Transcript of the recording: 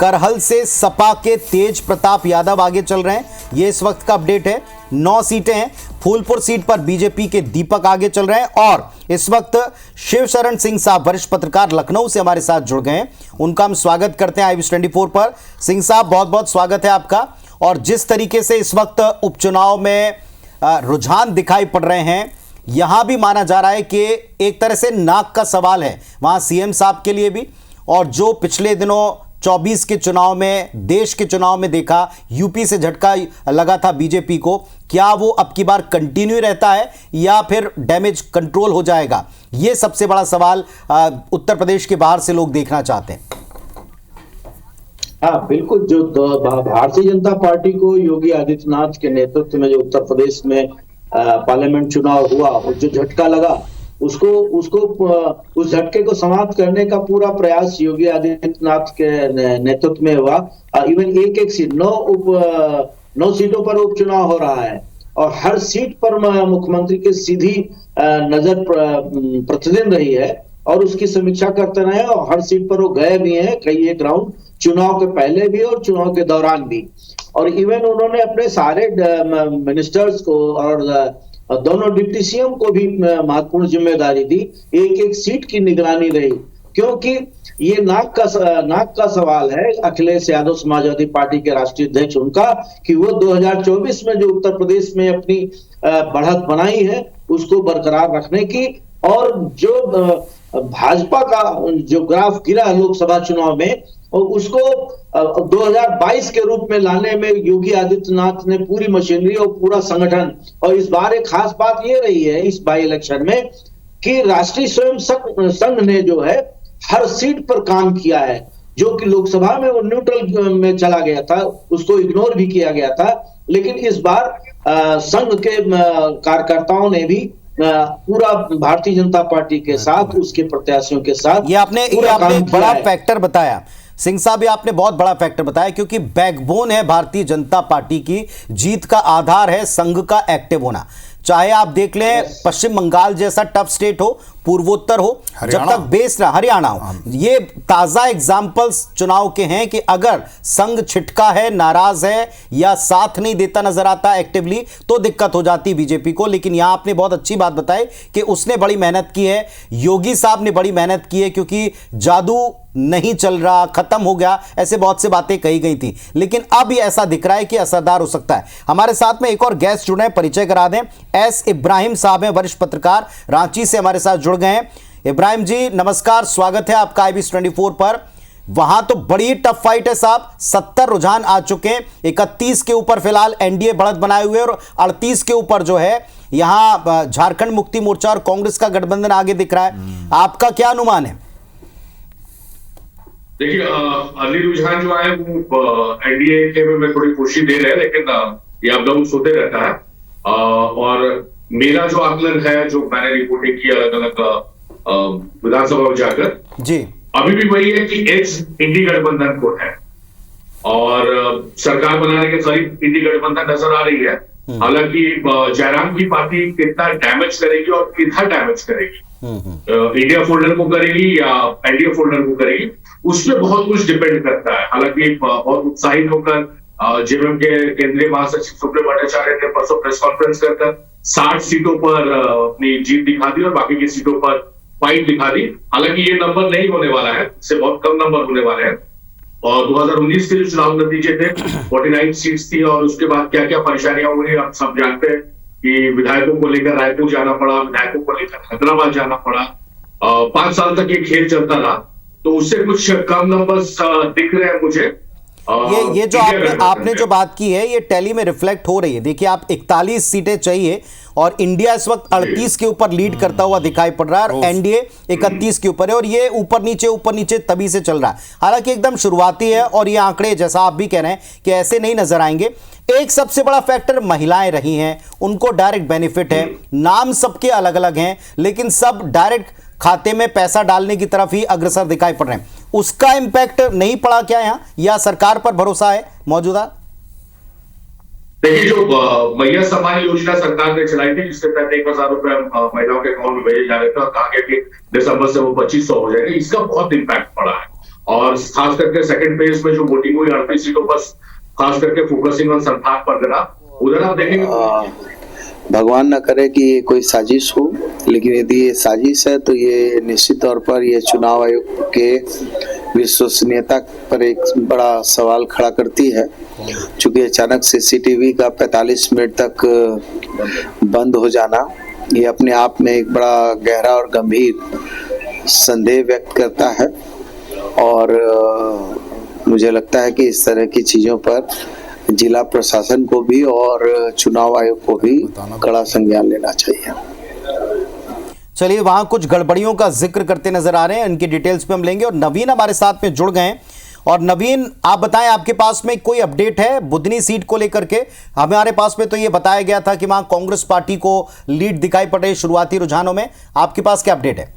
करहल से सपा के तेज प्रताप यादव आगे चल रहे हैं, ये इस वक्त का अपडेट है। 9 सीटें हैं। फूलपुर सीट पर बीजेपी के दीपक आगे चल रहे हैं और इस वक्त शिवशरण सिंह साहब वरिष्ठ पत्रकार लखनऊ से हमारे साथ जुड़ गए हैं। उनका हम स्वागत करते हैं IBS24 पर। सिंह साहब, बहुत बहुत स्वागत है आपका। और जिस तरीके से इस वक्त उपचुनाव में रुझान दिखाई पड़ रहे हैं, यहां भी माना जा रहा है कि एक तरह से नाक का सवाल है वहां सीएम साहब के लिए भी, और जो पिछले दिनों 24 के चुनाव में, देश के चुनाव में देखा, यूपी से झटका लगा था बीजेपी को, क्या वो अब की बार कंटिन्यू रहता है या फिर डैमेज कंट्रोल हो जाएगा? ये सबसे बड़ा सवाल उत्तर प्रदेश के बाहर से लोग देखना चाहते हैं। हाँ, बिल्कुल। जो भारतीय जनता पार्टी को योगी आदित्यनाथ के नेतृत्व में जो उत्तर प्रदेश में पार्लियामेंट चुनाव हुआ और जो झटका लगा, उसको उस झटके को समाप्त करने का पूरा प्रयास योगी आदित्यनाथ के नेतृत्व में हुआ। इवन एक सीट 9 सीटों पर उपचुनाव हो रहा है और हर सीट पर मुख्यमंत्री की सीधी नजर प्रतिदिन रही है और उसकी समीक्षा करते रहे और हर सीट पर वो गए भी हैं कई एक राउंड, चुनाव के पहले भी और चुनाव के दौरान भी। और इवन उन्होंने अपने सारे मिनिस्टर्स को और दोनों डिप्टी सीएम को भी महत्वपूर्ण जिम्मेदारी दी, एक सीट की निगरानी रही, क्योंकि ये नाक का सवाल है अखिलेश यादव समाजवादी पार्टी के राष्ट्रीय अध्यक्ष उनका, कि वो 2024 में जो उत्तर प्रदेश में अपनी बढ़त बनाई है उसको बरकरार रखने की, और जो भाजपा का जो ग्राफ गिरा लोकसभा चुनाव में उसको 2022 के रूप में लाने में योगी आदित्यनाथ ने पूरी मशीनरी और पूरा संगठन, और इस बार एक खास बात ये रही है इस बाई इलेक्शन में कि राष्ट्रीय स्वयं संघ ने जो है हर सीट पर काम किया है, जो कि लोकसभा में वो न्यूट्रल में चला गया था, उसको इग्नोर भी किया गया था। लेकिन इस बार संघ के कार्यकर्ताओं ने भी पूरा भारतीय जनता पार्टी के साथ, उसके प्रत्याशियों के साथ ये आपने बड़ा फैक्टर बताया सिंह साहब, ये आपने बहुत बड़ा फैक्टर बताया, क्योंकि बैकबोन है भारतीय जनता पार्टी की, जीत का आधार है संघ का एक्टिव होना। चाहे आप देख लें पश्चिम बंगाल जैसा टफ स्टेट हो, पूर्वोत्तर हो, जब तक बेस ना हरियाणा हो, ये ताजा एग्जाम्पल्स चुनाव के हैं कि अगर संघ छिटका है, नाराज है या साथ नहीं देता नजर आता एक्टिवली, तो दिक्कत हो जाती बीजेपी को। लेकिन यहां आपने बहुत अच्छी बात बताई कि उसने बड़ी मेहनत की है, योगी साहब ने बड़ी मेहनत की है, क्योंकि जादू नहीं चल रहा, खत्म हो गया, ऐसे बहुत से बातें कही गई थी, लेकिन अब ये ऐसा दिख रहा है कि असरदार हो सकता है। हमारे साथ में एक और गेस्ट जुड़े हैं, परिचय करा दें। एस इब्राहिम साहब हैं, वरिष्ठ पत्रकार, रांची से हमारे साथ जुड़ गए हैं। इब्राहिम जी नमस्कार, स्वागत है आपका IBS24 पर। वहां तो बड़ी टफ फाइट है साहब, 70 रुझान आ चुके हैं, 31 के ऊपर फिलहाल एनडीए बढ़त बनाए हुए और 38 के ऊपर जो है यहां झारखंड मुक्ति मोर्चा और कांग्रेस का गठबंधन आगे दिख रहा है। आपका क्या अनुमान है? देखिए, अर्ली रुझान जो है वो एनडीए के में थोड़ी खुशी दे रहे हैं, लेकिन ये अप डाउन होते रहता है। और मेरा जो आकलन है, जो मैंने रिपोर्टिंग की अलग अलग विधानसभा में जाकर, जी अभी भी वही है कि एज इंडी गठबंधन को है और सरकार बनाने के करीब इंडी गठबंधन नजर आ रही है। हालांकि जयराम की पार्टी कितना डैमेज करेगी और कितना डैमेज करेगी, इंडिया फोल्डर को करेगी या एनडीए फोल्डर को करेगी, उसमें बहुत कुछ डिपेंड करता है। हालांकि बहुत उत्साहित होकर जेएमएम के केंद्रीय महासचिव सुब्रत भट्टाचार्य ने परसों प्रेस कॉन्फ्रेंस कर 60 सीटों पर अपनी जीत दिखा दी और बाकी की सीटों पर फाइट दिखा दी। हालांकि ये नंबर नहीं होने वाला है, इससे बहुत कम नंबर होने वाले हैं। और 2019 के जो चुनाव नतीजे थे 49 सीट्स थी और उसके बाद क्या क्या परेशानियां हुई आप सब जानते हैं कि विधायकों को लेकर रायपुर जाना पड़ा, विधायकों को लेकर हैदराबाद जाना पड़ा। 5 साल तक ये खेल चलता रहा, तो उससे कुछ कम नंबर्स दिख रहे हैं मुझे। ये जो आपने जो बात की है ये टैली में रिफ्लेक्ट हो रही है। देखिए, आप 41 सीटें चाहिए और इंडिया इस वक्त 38 के ऊपर लीड करता हुआ दिखाई पड़ रहा है और एनडीए 31 के ऊपर है, और ये ऊपर नीचे तभी से चल रहा है। हालांकि एकदम शुरुआती है और ये आंकड़े जैसा आप भी कह रहे हैं कि ऐसे नहीं नजर आएंगे। एक सबसे बड़ा फैक्टर महिलाएं रही हैं, उनको डायरेक्ट बेनिफिट है। नाम सबके अलग अलग हैं, लेकिन सब डायरेक्ट खाते में पैसा डालने की तरफ ही अग्रसर दिखाई पड़ रहे हैं। उसका इंपैक्ट नहीं पड़ा क्या यहां, या सरकार पर भरोसा है मौजूदा? देखिए, जो मैया सम्मान योजना सरकार ने चलाई थी, जिसके तहत 1,000 रुपए महिलाओं के अकाउंट में भेजे जा रहे थे और कहा गया कि दिसंबर से वो 2,500 हो जाएंगे, इसका बहुत इंपैक्ट पड़ा है। और खास करके सेकंड फेज में जो वोटिंग हुई 38 सीटों पर, खास करके फोकसिंग ऑन संथाल परगना, उधर आप देखेंगे भगवान न करे कि ये कोई साजिश हो, लेकिन यदि ये साजिश है तो ये निश्चित तौर पर ये चुनाव आयोग के विश्वसनीयता पर एक बड़ा सवाल खड़ा करती है। चूंकि अचानक सीसीटीवी का 45 मिनट तक बंद हो जाना ये अपने आप में एक बड़ा गहरा और गंभीर संदेह व्यक्त करता है, और मुझे लगता है कि इस तरह की चीजों पर जिला प्रशासन को भी और चुनाव आयोग को भी कड़ा संज्ञान लेना चाहिए। चलिए, वहां कुछ गड़बड़ियों का जिक्र करते नजर आ रहे हैं, इनकी डिटेल्स पे हम लेंगे। और नवीन हमारे साथ में जुड़ गए हैं। और नवीन, आप बताएं, आपके पास में कोई अपडेट है बुधनी सीट को लेकर के? हमारे पास में तो ये बताया गया था कि वहां कांग्रेस पार्टी को लीड दिखाई पड़ रही शुरुआती रुझानों में। आपके पास क्या अपडेट है?